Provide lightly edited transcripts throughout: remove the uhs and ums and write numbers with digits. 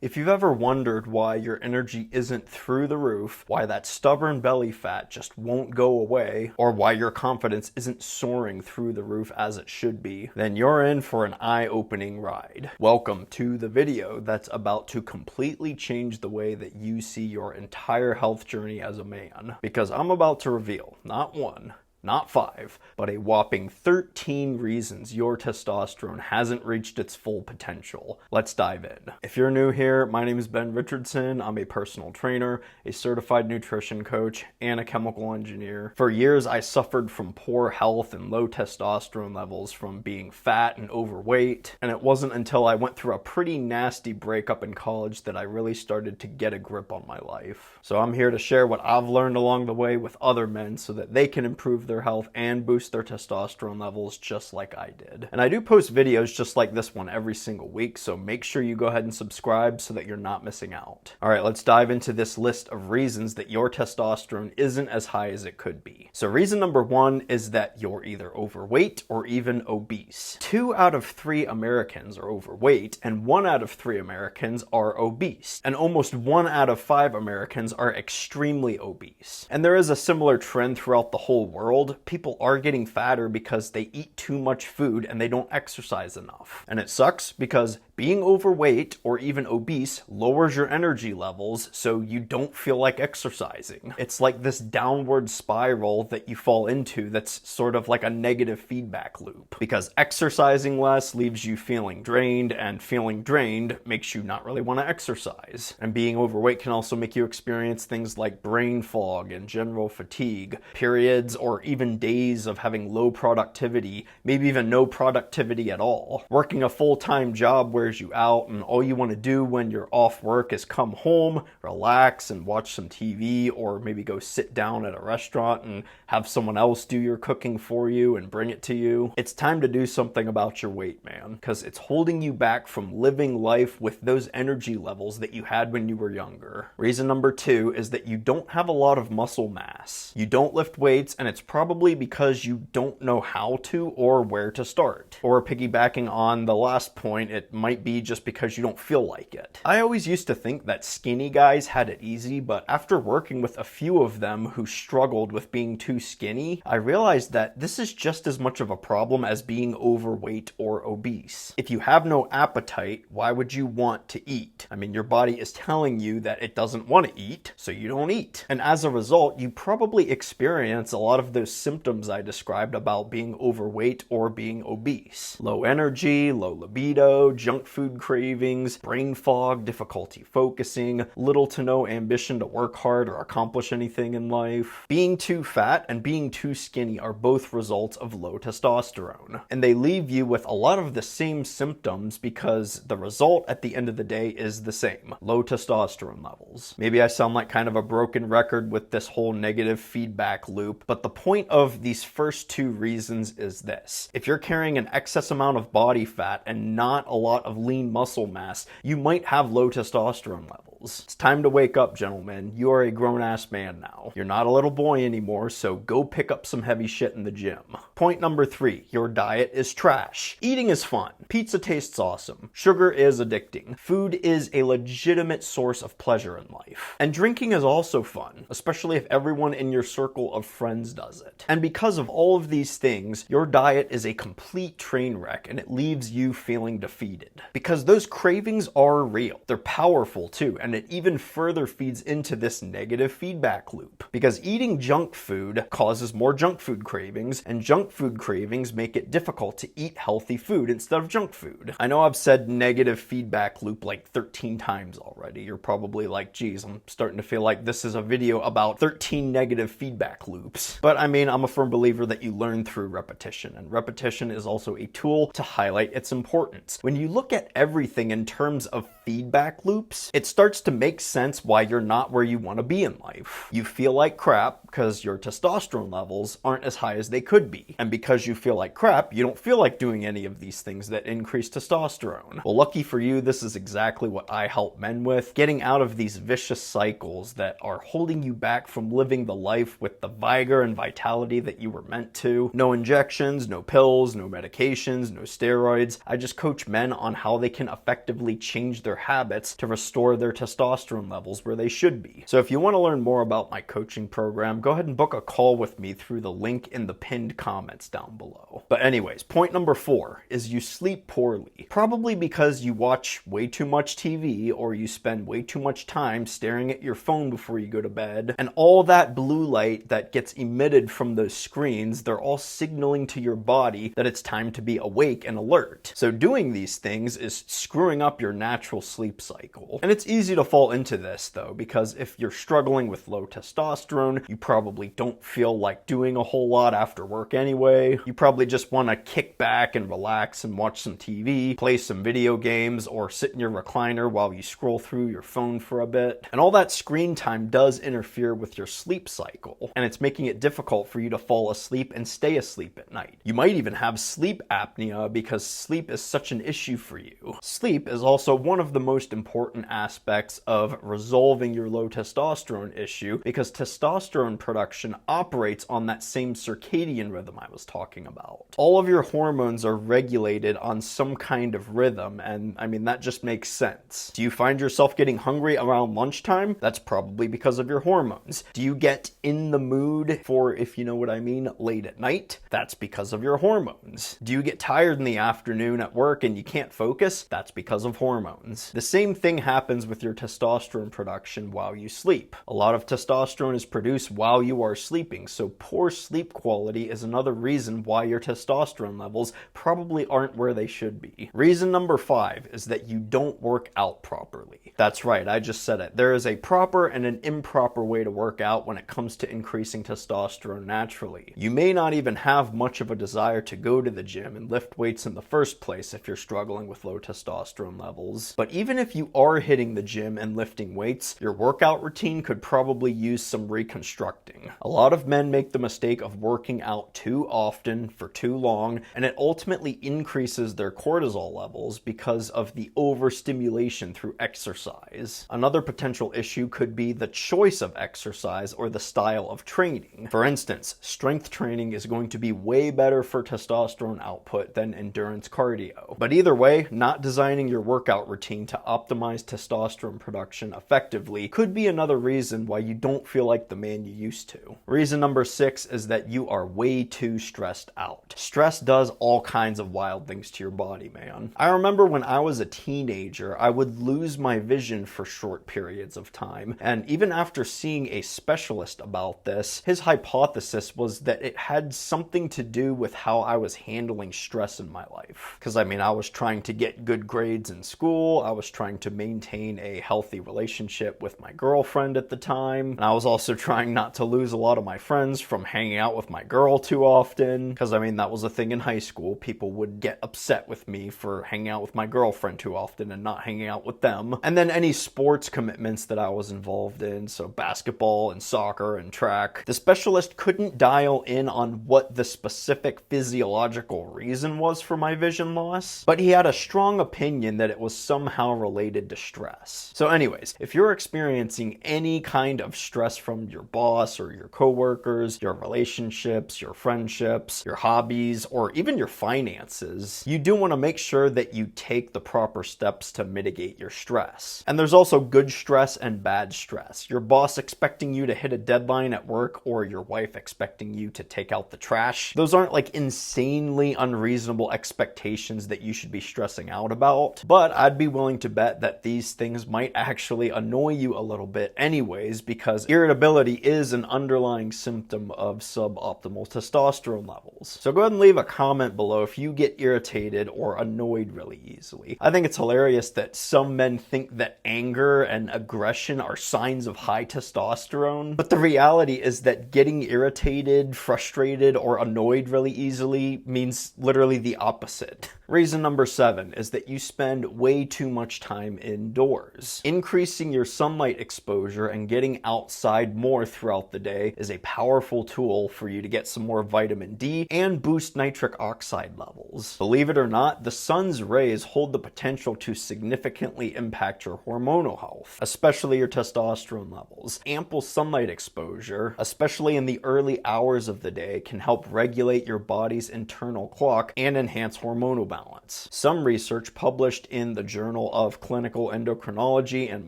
If you've ever wondered why your energy isn't through the roof, why that stubborn belly fat just won't go away, or why your confidence isn't soaring through the roof as it should be, then you're in for an eye-opening ride. Welcome to the video that's about to completely change the way that you see your entire health journey as a man. Because I'm about to reveal, not one, not 5, but a whopping 13 reasons your testosterone hasn't reached its full potential. Let's dive in. If you're new here, my name is Ben Richardson. I'm a personal trainer, a certified nutrition coach, and a chemical engineer. For years, I suffered from poor health and low testosterone levels from being fat and overweight, and it wasn't until I went through a pretty nasty breakup in college that I really started to get a grip on my life. So I'm here to share what I've learned along the way with other men so that they can improve their health and boost their testosterone levels just like I did. And I do post videos just like this one every single week, so make sure you go ahead and subscribe so that you're not missing out. All right, let's dive into this list of reasons that your testosterone isn't as high as it could be. So reason number 1 is that you're either overweight or even obese. 2 out of 3 Americans are overweight and 1 out of 3 Americans are obese. And almost 1 out of 5 Americans are extremely obese. And there is a similar trend throughout the whole world. People are getting fatter because they eat too much food and they don't exercise enough. And it sucks because being overweight or even obese lowers your energy levels, so you don't feel like exercising. It's like this downward spiral that you fall into that's sort of like a negative feedback loop, because exercising less leaves you feeling drained, and feeling drained makes you not really want to exercise. And being overweight can also make you experience things like brain fog and general fatigue, periods or even days of having low productivity, maybe even no productivity at all. Working a full-time job wears you out, and all you want to do when you're off work is come home, relax, and watch some TV, or maybe go sit down at a restaurant and have someone else do your cooking for you and bring it to you. It's time to do something about your weight, man, because it's holding you back from living life with those energy levels that you had when you were younger. Reason number 2 is that you don't have a lot of muscle mass. You don't lift weights, and it's probably because you don't know how to or where to start. Or piggybacking on the last point, it might be just because you don't feel like it. I always used to think that skinny guys had it easy, but after working with a few of them who struggled with being too skinny, I realized that this is just as much of a problem as being overweight or obese. If you have no appetite, why would you want to eat? I mean, your body is telling you that it doesn't want to eat, so you don't eat. And as a result, you probably experience a lot of those symptoms I described about being overweight or being obese. Low energy, low libido, junk food cravings, brain fog, difficulty focusing, little to no ambition to work hard or accomplish anything in life. Being too fat and being too skinny are both results of low testosterone. And they leave you with a lot of the same symptoms because the result at the end of the day is the same: low testosterone levels. Maybe I sound like kind of a broken record with this whole negative feedback loop, but the point of these first 2 reasons is this: if you're carrying an excess amount of body fat and not a lot of lean muscle mass, you might have low testosterone levels. It's time to wake up, gentlemen. You are a grown-ass man now. You're not a little boy anymore, so go pick up some heavy shit in the gym. Point number 3, your diet is trash. Eating is fun. Pizza tastes awesome. Sugar is addicting. Food is a legitimate source of pleasure in life. And drinking is also fun, especially if everyone in your circle of friends does it. And because of all of these things, your diet is a complete train wreck, and it leaves you feeling defeated. Because those cravings are real. They're powerful too, and it even further feeds into this negative feedback loop. Because eating junk food causes more junk food cravings, and junk food cravings make it difficult to eat healthy food instead of junk food. I know I've said negative feedback loop like 13 times already. You're probably like, geez, I'm starting to feel like this is a video about 13 negative feedback loops. But I mean, I'm a firm believer that you learn through repetition, and repetition is also a tool to highlight its importance. When you look at everything in terms of feedback loops, it starts to make sense why you're not where you want to be in life. You feel like crap because your testosterone levels aren't as high as they could be. And because you feel like crap, you don't feel like doing any of these things that increase testosterone. Well, lucky for you, this is exactly what I help men with, getting out of these vicious cycles that are holding you back from living the life with the vigor and vitality that you were meant to. No injections, no pills, no medications, no steroids. I just coach men on how they can effectively change their habits to restore their testosterone levels where they should be. So if you want to learn more about my coaching program, go ahead and book a call with me through the link in the pinned comments down below. But anyways, point number 4 is you sleep poorly. Probably because you watch way too much TV or you spend way too much time staring at your phone before you go to bed. And all that blue light that gets emitted from those screens, they're all signaling to your body that it's time to be awake and alert. So doing these things is screwing up your natural sleep cycle. And it's easy to fall into this though, because if you're struggling with low testosterone, you probably don't feel like doing a whole lot after work anyway. You probably just want to kick back and relax and watch some TV, play some video games, or sit in your recliner while you scroll through your phone for a bit. And all that screen time does interfere with your sleep cycle, and it's making it difficult for you to fall asleep and stay asleep at night. You might even have sleep apnea because sleep is such an issue for you. Sleep is also one of the most important aspects of resolving your low testosterone issue because testosterone production operates on that same circadian rhythm I was talking about. All of your hormones are regulated on some kind of rhythm, and I mean, that just makes sense. Do you find yourself getting hungry around lunchtime? That's probably because of your hormones. Do you get in the mood for, if you know what I mean, late at night? That's because of your hormones. Do you get tired in the afternoon at work and you can't focus? That's because of hormones. The same thing happens with your testosterone production while you sleep. A lot of testosterone is produced while you are sleeping, so poor sleep quality is another reason why your testosterone levels probably aren't where they should be. Reason number 5 is that you don't work out properly. That's right, I just said it. There is a proper and an improper way to work out when it comes to increasing testosterone naturally. You may not even have much of a desire to go to the gym and lift weights in the first place if you're struggling with low testosterone levels. But even if you are hitting the gym and lifting weights, your workout routine could probably use some reconstructing. A lot of men make the mistake of working out too often for too long, and it ultimately increases their cortisol levels because of the overstimulation through exercise. Another potential issue could be the choice of exercise or the style of training. For instance, strength training is going to be way better for testosterone output than endurance cardio. But either way, not designing your workout routine to optimize testosterone production effectively could be another reason why you don't feel like the man you used to. Reason number 6 is that you are way too stressed out. Stress does all kinds of wild things to your body, man. I remember when I was a teenager, I would lose my vision for short periods of time, and even after seeing a specialist about this, his hypothesis was that it had something to do with how I was handling stress in my life. Because I mean, I was trying to get good grades in school, I was trying to maintain a healthy relationship with my girlfriend at the time, and I was also trying not to lose a lot of my friends from hanging out with my girl too often, because I mean, that was a thing in high school. People would get upset with me for hanging out with my girlfriend too often and not hanging out with them. And then any sports commitments that I was involved in, so basketball and soccer and track, the specialist couldn't dial in on what the specific physiological reason was for my vision loss, but he had a strong opinion that it was somehow related to stress. So anyways, if you're experiencing any kind of stress from your boss or your coworkers, your relationships, your friendships, your hobbies, or even your finances, you do want to make sure that you take the proper steps to mitigate your stress. And there's also good stress and bad stress. Your boss expecting you to hit a deadline at work, or your wife expecting you to take out the trash. Those aren't like insanely unreasonable expectations that you should be stressing out about, but I'd be willing to bet that these things might actually annoy you a little bit anyways, because irritability is an underlying symptom of suboptimal testosterone levels. So go ahead and leave a comment below if you get irritated or annoyed really easily. I think it's hilarious that some men think that anger and aggression are signs of high testosterone, but the reality is that getting irritated, frustrated, or annoyed really easily means literally the opposite. Reason number 7 is that you spend way too much time indoors. Increasing your sunlight exposure and getting outside more throughout the day is a powerful tool for you to get some more vitamin vitamin D and boost nitric oxide levels. Believe it or not, the sun's rays hold the potential to significantly impact your hormonal health, especially your testosterone levels. Ample sunlight exposure, especially in the early hours of the day, can help regulate your body's internal clock and enhance hormonal balance. Some research published in the Journal of Clinical Endocrinology and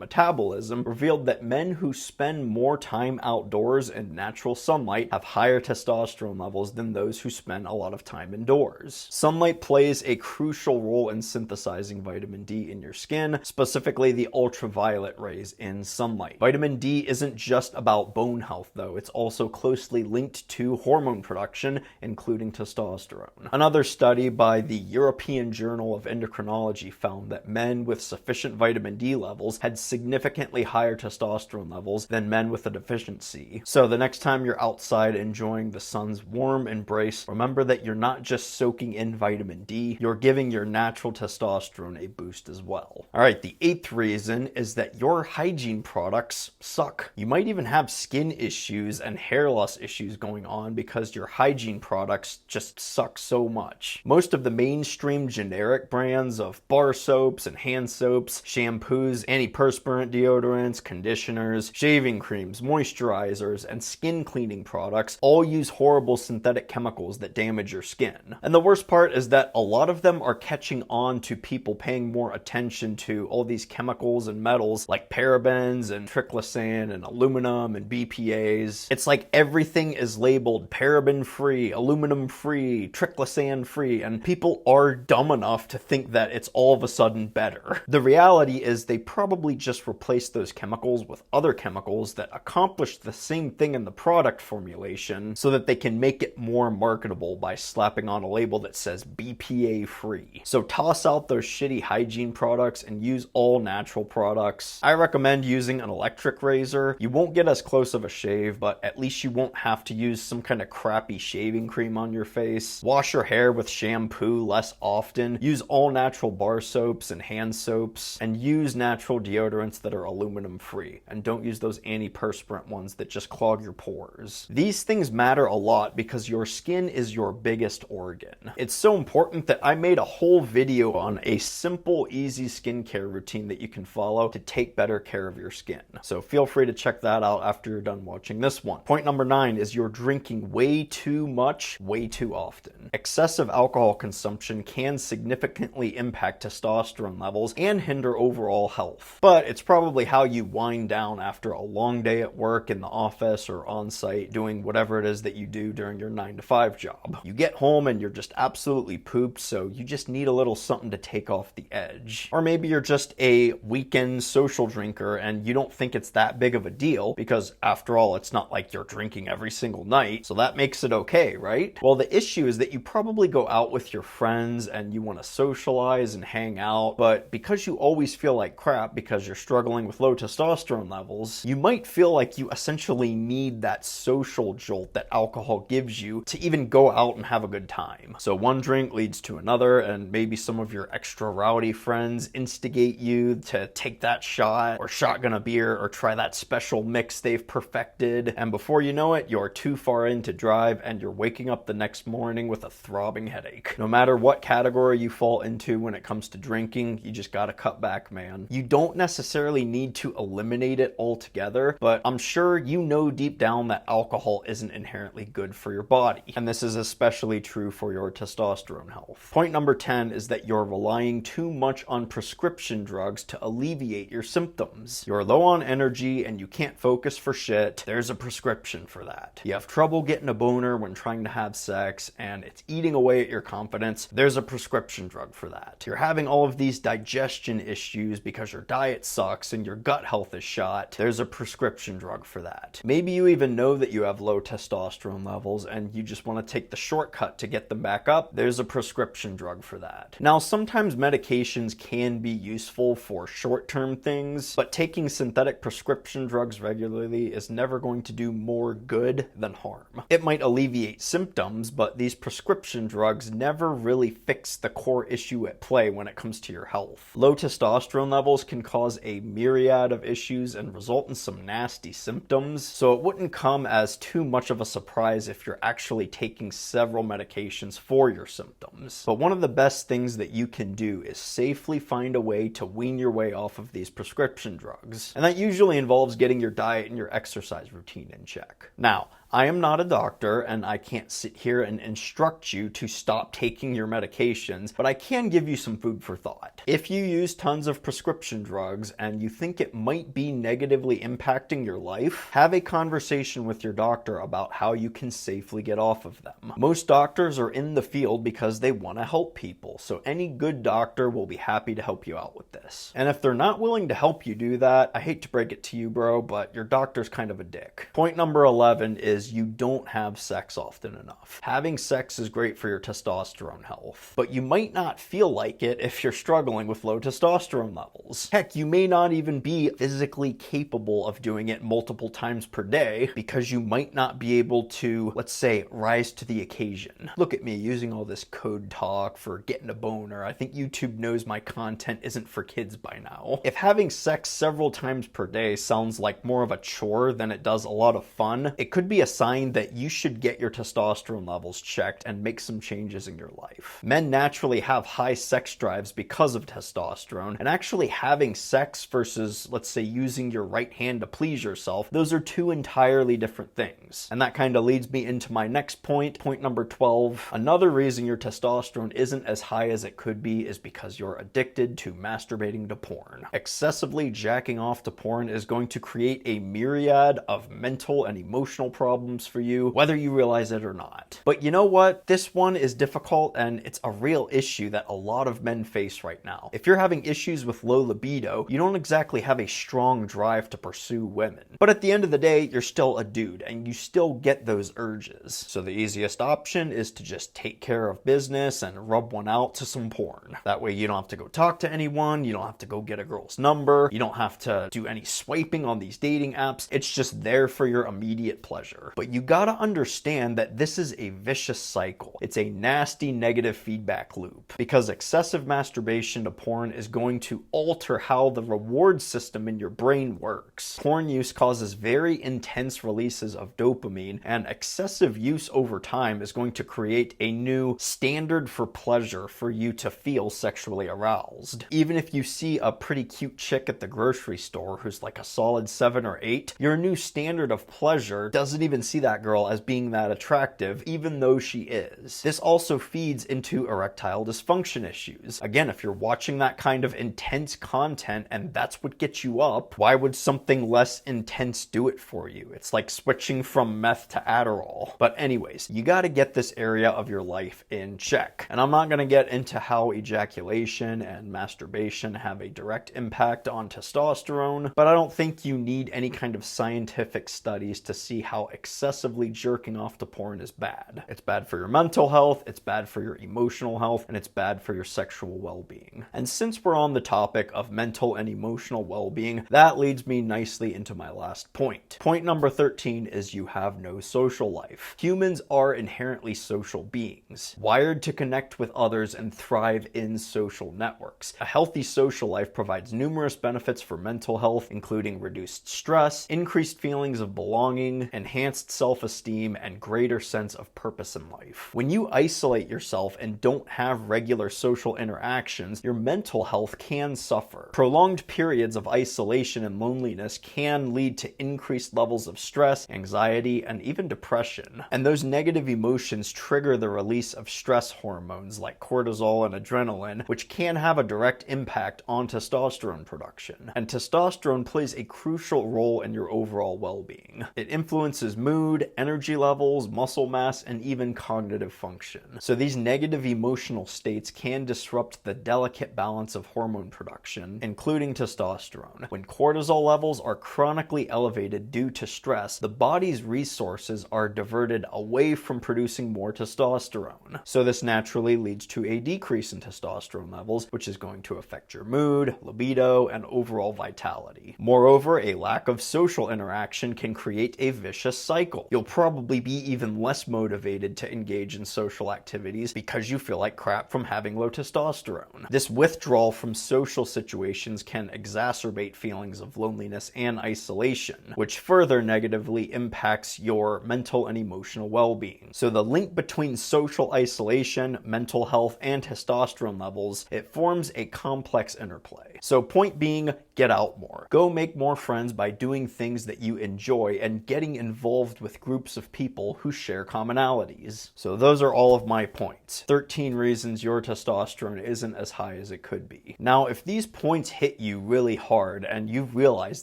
Metabolism revealed that men who spend more time outdoors in natural sunlight have higher testosterone levels than those who spend a lot of time indoors. Sunlight plays a crucial role in synthesizing vitamin D in your skin, specifically the ultraviolet rays in sunlight. Vitamin D isn't just about bone health though, it's also closely linked to hormone production, including testosterone. Another study by the European Journal of Endocrinology found that men with sufficient vitamin D levels had significantly higher testosterone levels than men with a deficiency. So the next time you're outside enjoying the sun's warm embrace, remember that you're not just soaking in vitamin D, you're giving your natural testosterone a boost as well. Alright, the 8th reason is that your hygiene products suck. You might even have skin issues and hair loss issues going on because your hygiene products just suck so much. Most of the mainstream generic brands of bar soaps and hand soaps, shampoos, antiperspirant deodorants, conditioners, shaving creams, moisturizers, and skin cleaning products all use horrible synthetic chemicals that damage your skin. And the worst part is that a lot of them are catching on to people paying more attention to all these chemicals and metals like parabens and triclosan and aluminum and BPAs. It's like everything is labeled paraben free, aluminum free, triclosan free, and people are dumb enough to think that it's all of a sudden better. The reality is they probably just replaced those chemicals with other chemicals that accomplish the same thing in the product formulation so that they can make it more marketable by slapping on a label that says BPA free. So toss out those shitty hygiene products and use all natural products. I recommend using an electric razor. You won't get as close of a shave, but at least you won't have to use some kind of crappy shaving cream on your face. Wash your hair with shampoo less often. Use all natural bar soaps and hand soaps, and use natural deodorants that are aluminum free. And don't use those antiperspirant ones that just clog your pores. These things matter a lot because your skin is your biggest organ. It's so important that I made a whole video on a simple, easy skincare routine that you can follow to take better care of your skin. So feel free to check that out after you're done watching this one. Point number 9 is you're drinking way too much, way too often. Excessive alcohol consumption can significantly impact testosterone levels and hinder overall health. But it's probably how you wind down after a long day at work, in the office, or on site doing whatever it is that you do during your 9-to-5 job. You get home and you're just absolutely pooped, so you just need a little something to take off the edge. Or maybe you're just a weekend social drinker and you don't think it's that big of a deal because after all, it's not like you're drinking every single night, so that makes it okay, right? Well, the issue is that you probably go out with your friends and you want to socialize and hang out, but because you always feel like crap because you're struggling with low testosterone levels, you might feel like you essentially need that social jolt that alcohol gives you to even go out and have a good time. So one drink leads to another, and maybe some of your extra rowdy friends instigate you to take that shot or shotgun a beer or try that special mix they've perfected, and before you know it, you're too far in to drive and you're waking up the next morning with a throbbing headache. No matter what category you fall into when it comes to drinking, you just gotta cut back, man. You don't necessarily need to eliminate it altogether, but I'm sure you know deep down that alcohol isn't inherently good for your body, and this is especially true for your testosterone health. Point number 10 is that you're relying too much on prescription drugs to alleviate your symptoms. You're low on energy and you can't focus for shit, there's a prescription for that. You have trouble getting a boner when trying to have sex and it's eating away at your confidence, there's a prescription drug for that. You're having all of these digestion issues because your diet sucks and your gut health is shot, there's a prescription drug for that. Maybe you even know that you have low testosterone levels and you just want to take the shortcut to get them back up, there's a prescription drug for that. Now, sometimes medications can be useful for short-term things, but taking synthetic prescription drugs regularly is never going to do more good than harm. It might alleviate symptoms, but these prescription drugs never really fix the core issue at play when it comes to your health. Low testosterone levels can cause a myriad of issues and result in some nasty symptoms, so it wouldn't come as too much of a surprise if you're actually taking several medications for your symptoms. But one of the best things that you can do is safely find a way to wean your way off of these prescription drugs. And that usually involves getting your diet and your exercise routine in check. Now, I am not a doctor and I can't sit here and instruct you to stop taking your medications, but I can give you some food for thought. If you use tons of prescription drugs and you think it might be negatively impacting your life, have a conversation with your doctor about how you can safely get off of them. Most doctors are in the field because they want to help people, so any good doctor will be happy to help you out with this. And if they're not willing to help you do that, I hate to break it to you, bro, but your doctor's kind of a dick. Point number 11 is you don't have sex often enough. Having sex is great for your testosterone health, but you might not feel like it if you're struggling with low testosterone levels. Heck, you may not even be physically capable of doing it multiple times per day because you might not be able to, let's say, rise to the occasion. Look at me using all this code talk for getting a boner. I think YouTube knows my content isn't for kids by now. If having sex several times per day sounds like more of a chore than it does a lot of fun, it could be a sign that you should get your testosterone levels checked and make some changes in your life. Men naturally have high sex drives because of testosterone, and actually having sex versus, let's say, using your right hand to please yourself, those are two entirely different things. And that kind of leads me into my next point, point number 12. Another reason your testosterone isn't as high as it could be is because you're addicted to masturbating to porn. Excessively jacking off to porn is going to create a myriad of mental and emotional problems for you, whether you realize it or not. But you know what? This one is difficult and it's a real issue that a lot of men face right now. If you're having issues with low libido, you don't exactly have a strong drive to pursue women. But at the end of the day, you're still a dude and you still get those urges. So the easiest option is to just take care of business and rub one out to some porn. That way you don't have to go talk to anyone, you don't have to go get a girl's number, you don't have to do any swiping on these dating apps. It's just there for your immediate pleasure. But you gotta understand that this is a vicious cycle. It's a nasty negative feedback loop because excessive masturbation to porn is going to alter how the reward system in your brain works. Porn use causes very intense releases of dopamine, and excessive use over time is going to create a new standard for pleasure for you to feel sexually aroused. Even if you see a pretty cute chick at the grocery store who's like a solid 7 or 8, your new standard of pleasure doesn't even see that girl as being that attractive, even though she is. This also feeds into erectile dysfunction issues. Again, if you're watching that kind of intense content and that's what gets you up, why would something less intense do it for you? It's like switching from meth to Adderall. But anyways, you gotta get this area of your life in check. And I'm not gonna get into how ejaculation and masturbation have a direct impact on testosterone, but I don't think you need any kind of scientific studies to see how excessively jerking off to porn is bad. It's bad for your mental health, it's bad for your emotional health, and it's bad for your sexual well-being. And since we're on the topic of mental and emotional well-being, that leads me nicely into my last point. Point number 13 is you have no social life. Humans are inherently social beings, wired to connect with others and thrive in social networks. A healthy social life provides numerous benefits for mental health, including reduced stress, increased feelings of belonging, enhanced self-esteem, and greater sense of purpose in life. When you isolate yourself and don't have regular social interactions, your mental health can suffer. Prolonged periods of isolation and loneliness can lead to increased levels of stress, anxiety, and even depression. And those negative emotions trigger the release of stress hormones like cortisol and adrenaline, which can have a direct impact on testosterone production. And testosterone plays a crucial role in your overall well-being. It influences mood, energy levels, muscle mass, and even cognitive function. So these negative emotional states can disrupt the delicate balance of hormone production, including testosterone. When cortisol levels are chronically elevated due to stress, the body's resources are diverted away from producing more testosterone. So this naturally leads to a decrease in testosterone levels, which is going to affect your mood, libido, and overall vitality. Moreover, a lack of social interaction can create a vicious cycle. You'll probably be even less motivated to engage in social activities because you feel like crap from having low testosterone. This withdrawal from social situations can exacerbate feelings of loneliness and isolation, which further negatively impacts your mental and emotional well-being. So the link between social isolation, mental health, and testosterone levels, it forms a complex interplay. So point being, get out more. Go make more friends by doing things that you enjoy and getting involved with groups of people who share commonalities. So those are all of my points. 13 reasons your testosterone isn't as high as it could be. Now, if these points hit you really hard and you realize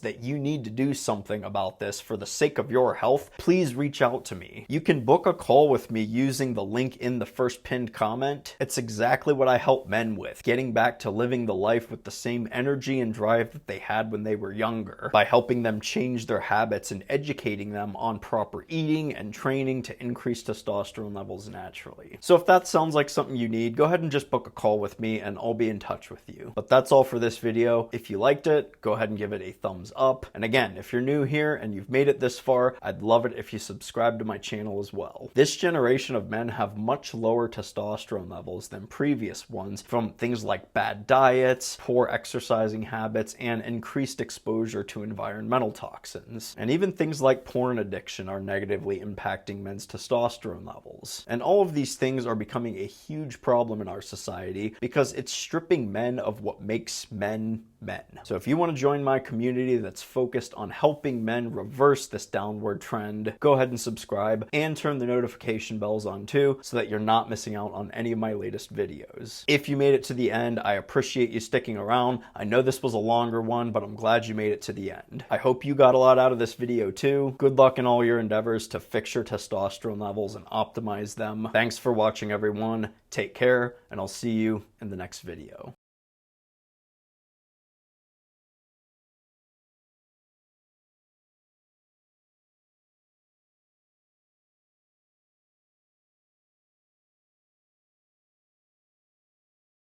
that you need to do something about this for the sake of your health, please reach out to me. You can book a call with me using the link in the first pinned comment. It's exactly what I help men with, getting back to living the life with the same energy and drive that they had when they were younger, by helping them change their habits and educating them on proper eating and training to increase testosterone levels naturally. So if that sounds like something you need, go ahead and just book a call with me and I'll be in touch with you. But that's all for this video. If you liked it, go ahead and give it a thumbs up. And again, if you're new here and you've made it this far, I'd love it if you subscribe to my channel as well. This generation of men have much lower testosterone levels than previous ones from things like bad diets, poor exercising habits, and increased exposure to environmental toxins. And even things like porn addiction are negatively impacting men's testosterone levels. And all of these things are becoming a huge problem in our society because it's stripping men of what makes men men. So if you want to join my community that's focused on helping men reverse this downward trend, go ahead and subscribe and turn the notification bells on too so that you're not missing out on any of my latest videos. If you made it to the end, I appreciate you sticking around. I know this was a longer one, but I'm glad you made it to the end. I hope you got a lot out of this video too. Good luck in all your endeavors to fix your testosterone levels and optimize them. Thanks for watching, everyone. Take care, and I'll see you in the next video.